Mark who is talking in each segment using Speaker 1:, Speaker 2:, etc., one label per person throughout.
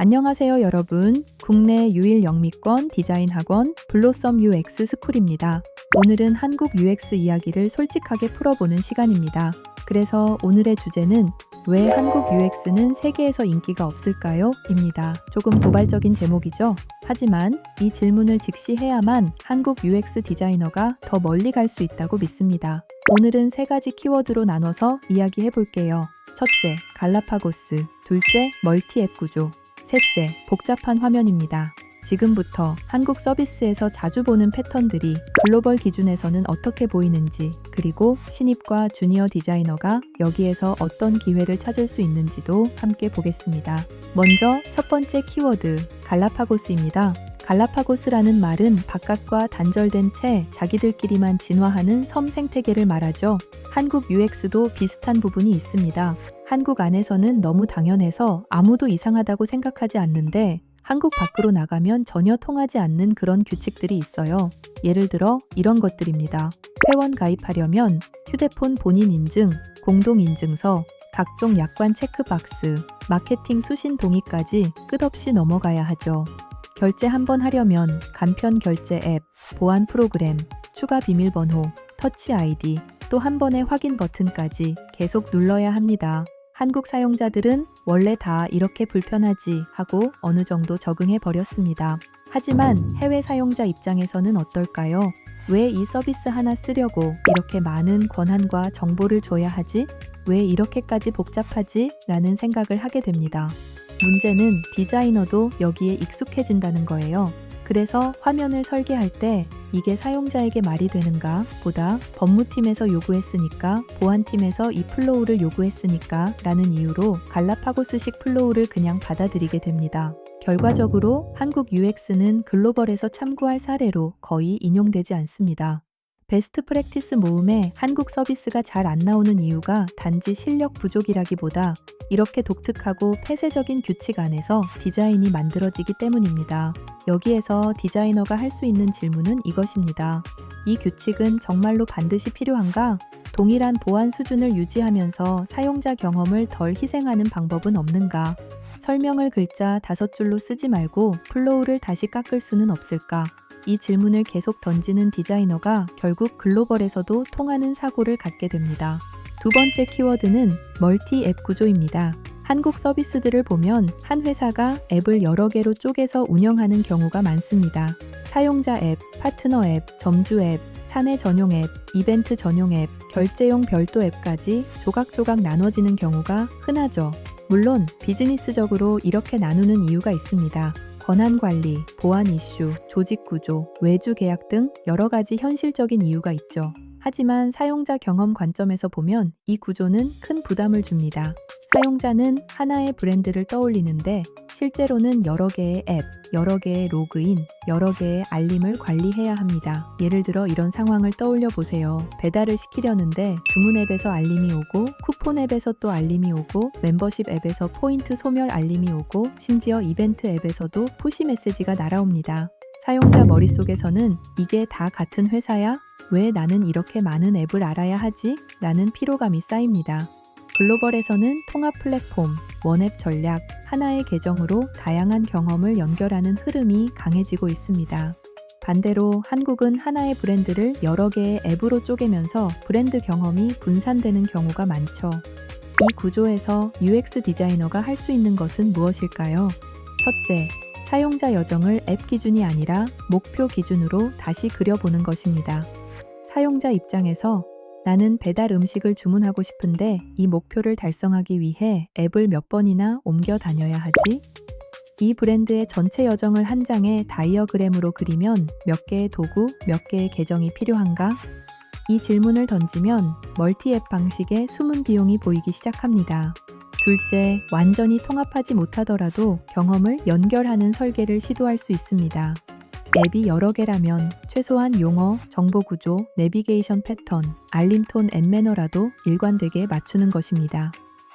Speaker 1: 안녕하세요, 여러분. 국내 유일 영미권 디자인 학원 블로썸 UX 스쿨입니다. 오늘은 한국 UX 이야기를 솔직하게 풀어보는 시간입니다. 그래서 오늘의 주제는 왜 한국 UX는 세계에서 인기가 없을까요? 입니다. 조금 도발적인 제목이죠? 하지만 이 질문을 직시해야만 한국 UX 디자이너가 더 멀리 갈 수 있다고 믿습니다. 오늘은 3가지 키워드로 나눠서 이야기해 볼게요. 첫째, 갈라파고스. 둘째, 멀티 앱 구조. 셋째, 복잡한 화면입니다. 지금부터 한국 서비스에서 자주 보는 패턴들이 글로벌 기준에서는 어떻게 보이는지, 그리고 신입과 주니어 디자이너가 여기에서 어떤 기회를 찾을 수 있는지도 함께 보겠습니다. 먼저 첫 번째 키워드, 갈라파고스입니다. 갈라파고스라는 말은 바깥과 단절된 채 자기들끼리만 진화하는 섬 생태계를 말하죠. 한국 UX도 비슷한 부분이 있습니다. 한국 안에서는 너무 당연해서 아무도 이상하다고 생각하지 않는데 한국 밖으로 나가면 전혀 통하지 않는 그런 규칙들이 있어요. 예를 들어 이런 것들입니다. 회원 가입하려면 휴대폰 본인 인증, 공동인증서, 각종 약관 체크박스, 마케팅 수신 동의까지 끝없이 넘어가야 하죠. 결제 한번 하려면 간편 결제 앱, 보안 프로그램, 추가 비밀번호, 터치 아이디, 또 한 번의 확인 버튼까지 계속 눌러야 합니다. 한국 사용자들은 원래 다 이렇게 불편하지 하고 어느 정도 적응해 버렸습니다. 하지만 해외 사용자 입장에서는 어떨까요? 왜 이 서비스 하나 쓰려고 이렇게 많은 권한과 정보를 줘야 하지? 왜 이렇게까지 복잡하지? 라는 생각을 하게 됩니다. 문제는 디자이너도 여기에 익숙해진다는 거예요. 그래서 화면을 설계할 때 이게 사용자에게 말이 되는가 보다 법무팀에서 요구했으니까, 보안팀에서 이 플로우를 요구했으니까 라는 이유로 갈라파고스식 플로우를 그냥 받아들이게 됩니다. 결과적으로 한국 UX는 글로벌에서 참고할 사례로 거의 인용되지 않습니다. 베스트 프랙티스 모음에 한국 서비스가 잘 안 나오는 이유가 단지 실력 부족이라기보다 이렇게 독특하고 폐쇄적인 규칙 안에서 디자인이 만들어지기 때문입니다. 여기에서 디자이너가 할 수 있는 질문은 이것입니다. 이 규칙은 정말로 반드시 필요한가? 동일한 보안 수준을 유지하면서 사용자 경험을 덜 희생하는 방법은 없는가? 설명을 글자 5줄로 쓰지 말고 플로우를 다시 깎을 수는 없을까? 이 질문을 계속 던지는 디자이너가 결국 글로벌에서도 통하는 사고를 갖게 됩니다. 두 번째 키워드는 멀티 앱 구조입니다. 한국 서비스들을 보면 한 회사가 앱을 여러 개로 쪼개서 운영하는 경우가 많습니다. 사용자 앱, 파트너 앱, 점주 앱, 사내 전용 앱, 이벤트 전용 앱, 결제용 별도 앱까지 조각조각 나눠지는 경우가 흔하죠. 물론 비즈니스적으로 이렇게 나누는 이유가 있습니다. 권한 관리, 보안 이슈, 조직 구조, 외주 계약 등 여러 가지 현실적인 이유가 있죠. 하지만 사용자 경험 관점에서 보면 이 구조는 큰 부담을 줍니다. 사용자는 하나의 브랜드를 떠올리는데 실제로는 여러 개의 앱, 여러 개의 로그인, 여러 개의 알림을 관리해야 합니다. 예를 들어 이런 상황을 떠올려 보세요. 배달을 시키려는데 주문 앱에서 알림이 오고, 쿠폰 앱에서 또 알림이 오고, 멤버십 앱에서 포인트 소멸 알림이 오고, 심지어 이벤트 앱에서도 푸시 메시지가 날아옵니다. 사용자 머릿속에서는 이게 다 같은 회사야? 왜 나는 이렇게 많은 앱을 알아야 하지? 라는 피로감이 쌓입니다. 글로벌에서는 통합 플랫폼, 원앱 전략, 하나의 계정으로 다양한 경험을 연결하는 흐름이 강해지고 있습니다. 반대로 한국은 하나의 브랜드를 여러 개의 앱으로 쪼개면서 브랜드 경험이 분산되는 경우가 많죠. 이 구조에서 UX 디자이너가 할 수 있는 것은 무엇일까요? 첫째, 사용자 여정을 앱 기준이 아니라 목표 기준으로 다시 그려보는 것입니다. 사용자 입장에서 나는 배달 음식을 주문하고 싶은데 이 목표를 달성하기 위해 앱을 몇 번이나 옮겨 다녀야 하지? 이 브랜드의 전체 여정을 한 장의 다이어그램으로 그리면 몇 개의 도구, 몇 개의 계정이 필요한가? 이 질문을 던지면 멀티앱 방식의 숨은 비용이 보이기 시작합니다. 둘째, 완전히 통합하지 못하더라도 경험을 연결하는 설계를 시도할 수 있습니다. 앱이 여러 개라면 최소한 용어, 정보 구조, 내비게이션 패턴, 알림톤 앤 매너라도 일관되게 맞추는 것입니다.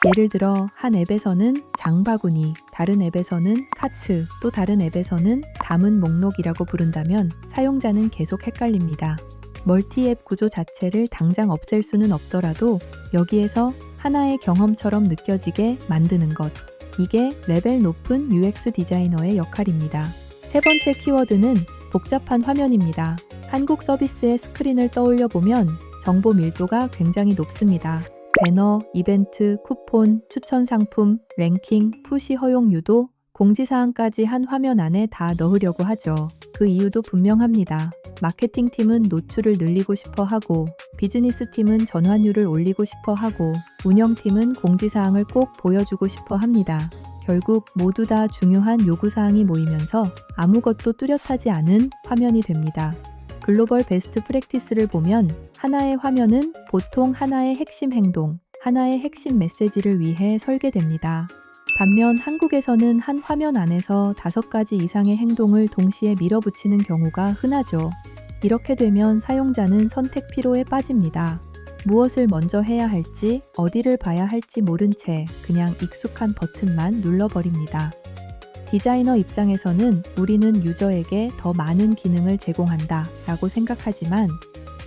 Speaker 1: 예를 들어 한 앱에서는 장바구니, 다른 앱에서는 카트, 또 다른 앱에서는 담은 목록이라고 부른다면 사용자는 계속 헷갈립니다. 멀티앱 구조 자체를 당장 없앨 수는 없더라도 여기에서 하나의 경험처럼 느껴지게 만드는 것. 이게 레벨 높은 UX 디자이너의 역할입니다. 세 번째 키워드는 복잡한 화면입니다. 한국 서비스의 스크린을 떠올려 보면 정보 밀도가 굉장히 높습니다. 배너, 이벤트, 쿠폰, 추천 상품, 랭킹, 푸시 허용 유도, 공지사항까지 한 화면 안에 다 넣으려고 하죠. 그 이유도 분명합니다. 마케팅팀은 노출을 늘리고 싶어 하고, 비즈니스팀은 전환율을 올리고 싶어 하고, 운영팀은 공지사항을 꼭 보여주고 싶어 합니다. 결국 모두 다 중요한 요구사항이 모이면서 아무것도 뚜렷하지 않은 화면이 됩니다. 글로벌 베스트 프랙티스를 보면 하나의 화면은 보통 하나의 핵심 행동, 하나의 핵심 메시지를 위해 설계됩니다. 반면 한국에서는 한 화면 안에서 5가지 이상의 행동을 동시에 밀어붙이는 경우가 흔하죠. 이렇게 되면 사용자는 선택 피로에 빠집니다. 무엇을 먼저 해야 할지, 어디를 봐야 할지 모른 채 그냥 익숙한 버튼만 눌러버립니다. 디자이너 입장에서는 우리는 유저에게 더 많은 기능을 제공한다 라고 생각하지만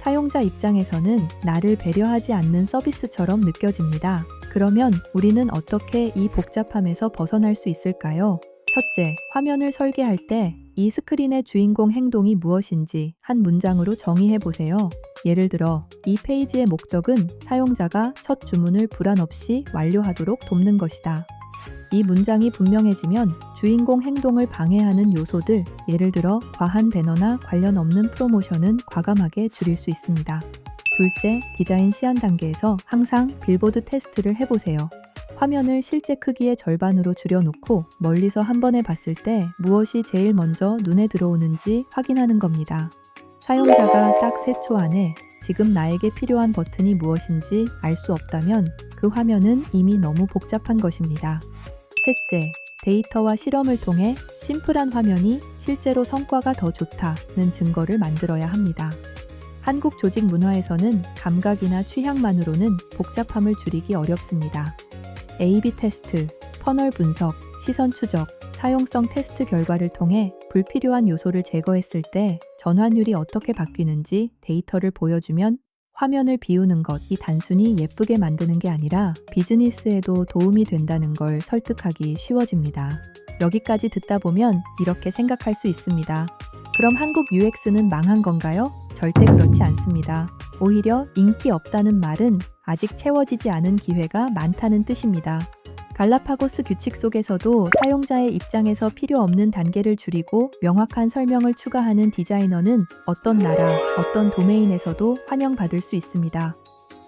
Speaker 1: 사용자 입장에서는 나를 배려하지 않는 서비스처럼 느껴집니다. 그러면 우리는 어떻게 이 복잡함에서 벗어날 수 있을까요? 첫째, 화면을 설계할 때 이 스크린의 주인공 행동이 무엇인지 한 문장으로 정의해 보세요. 예를 들어, 이 페이지의 목적은 사용자가 첫 주문을 불안 없이 완료하도록 돕는 것이다. 이 문장이 분명해지면 주인공 행동을 방해하는 요소들, 예를 들어 과한 배너나 관련 없는 프로모션은 과감하게 줄일 수 있습니다. 둘째, 디자인 시안 단계에서 항상 빌보드 테스트를 해보세요. 화면을 실제 크기의 절반으로 줄여놓고 멀리서 한 번에 봤을 때 무엇이 제일 먼저 눈에 들어오는지 확인하는 겁니다. 사용자가 딱 3초 안에 지금 나에게 필요한 버튼이 무엇인지 알 수 없다면 그 화면은 이미 너무 복잡한 것입니다. 셋째, 데이터와 실험을 통해 심플한 화면이 실제로 성과가 더 좋다는 증거를 만들어야 합니다. 한국 조직 문화에서는 감각이나 취향만으로는 복잡함을 줄이기 어렵습니다. A/B 테스트, 퍼널 분석, 시선 추적, 사용성 테스트 결과를 통해 불필요한 요소를 제거했을 때 전환율이 어떻게 바뀌는지 데이터를 보여주면 화면을 비우는 것이 단순히 예쁘게 만드는 게 아니라 비즈니스에도 도움이 된다는 걸 설득하기 쉬워집니다. 여기까지 듣다 보면 이렇게 생각할 수 있습니다. 그럼 한국 UX는 망한 건가요? 절대 그렇지 않습니다. 오히려 인기 없다는 말은 아직 채워지지 않은 기회가 많다는 뜻입니다. 갈라파고스 규칙 속에서도 사용자의 입장에서 필요 없는 단계를 줄이고 명확한 설명을 추가하는 디자이너는 어떤 나라, 어떤 도메인에서도 환영받을 수 있습니다.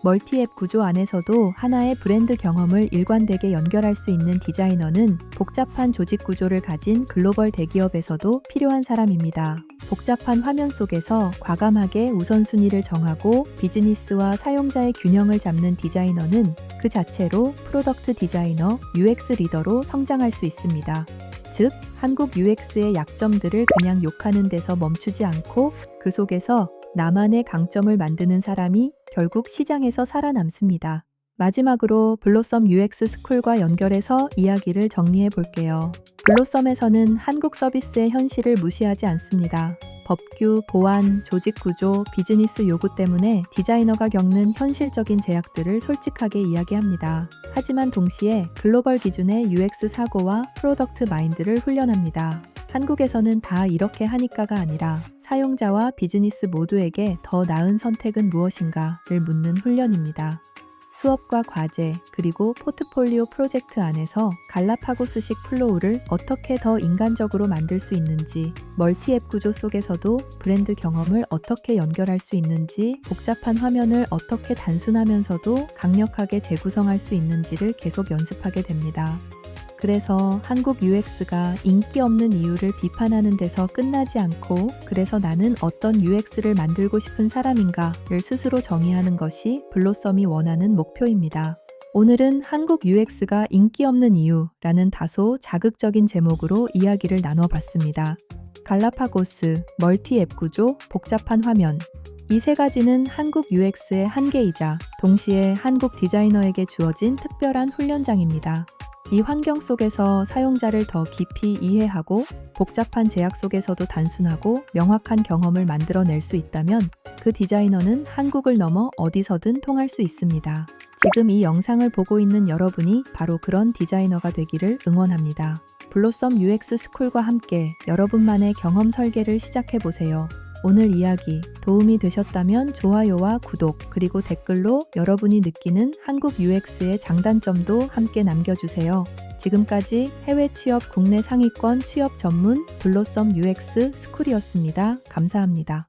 Speaker 1: 멀티앱 구조 안에서도 하나의 브랜드 경험을 일관되게 연결할 수 있는 디자이너는 복잡한 조직 구조를 가진 글로벌 대기업에서도 필요한 사람입니다. 복잡한 화면 속에서 과감하게 우선순위를 정하고 비즈니스와 사용자의 균형을 잡는 디자이너는 그 자체로 프로덕트 디자이너, UX 리더로 성장할 수 있습니다. 즉, 한국 UX의 약점들을 그냥 욕하는 데서 멈추지 않고 그 속에서 나만의 강점을 만드는 사람이 결국 시장에서 살아남습니다. 마지막으로 블로썸 UX 스쿨과 연결해서 이야기를 정리해 볼게요. 블로썸에서는 한국 서비스의 현실을 무시하지 않습니다. 법규, 보안, 조직 구조, 비즈니스 요구 때문에 디자이너가 겪는 현실적인 제약들을 솔직하게 이야기합니다. 하지만 동시에 글로벌 기준의 UX 사고와 프로덕트 마인드를 훈련합니다. 한국에서는 다 이렇게 하니까가 아니라 사용자와 비즈니스 모두에게 더 나은 선택은 무엇인가를 묻는 훈련입니다. 수업과 과제, 그리고 포트폴리오 프로젝트 안에서 갈라파고스식 플로우를 어떻게 더 인간적으로 만들 수 있는지, 멀티앱 구조 속에서도 브랜드 경험을 어떻게 연결할 수 있는지, 복잡한 화면을 어떻게 단순하면서도 강력하게 재구성할 수 있는지를 계속 연습하게 됩니다. 그래서 한국 UX가 인기 없는 이유를 비판하는 데서 끝나지 않고 그래서 나는 어떤 UX를 만들고 싶은 사람인가를 스스로 정의하는 것이 블로썸이 원하는 목표입니다. 오늘은 한국 UX가 인기 없는 이유라는 다소 자극적인 제목으로 이야기를 나눠봤습니다. 갈라파고스, 멀티앱 구조, 복잡한 화면. 이 세 가지는 한국 UX의 한계이자 동시에 한국 디자이너에게 주어진 특별한 훈련장입니다. 이 환경 속에서 사용자를 더 깊이 이해하고 복잡한 제약 속에서도 단순하고 명확한 경험을 만들어낼 수 있다면 그 디자이너는 한국을 넘어 어디서든 통할 수 있습니다. 지금 이 영상을 보고 있는 여러분이 바로 그런 디자이너가 되기를 응원합니다. 블로썸 UX 스쿨과 함께 여러분만의 경험 설계를 시작해보세요. 오늘 이야기 도움이 되셨다면 좋아요와 구독, 그리고 댓글로 여러분이 느끼는 한국 UX의 장단점도 함께 남겨주세요. 지금까지 해외 취업 국내 상위권 취업 전문 블로썸 UX 스쿨이었습니다. 감사합니다.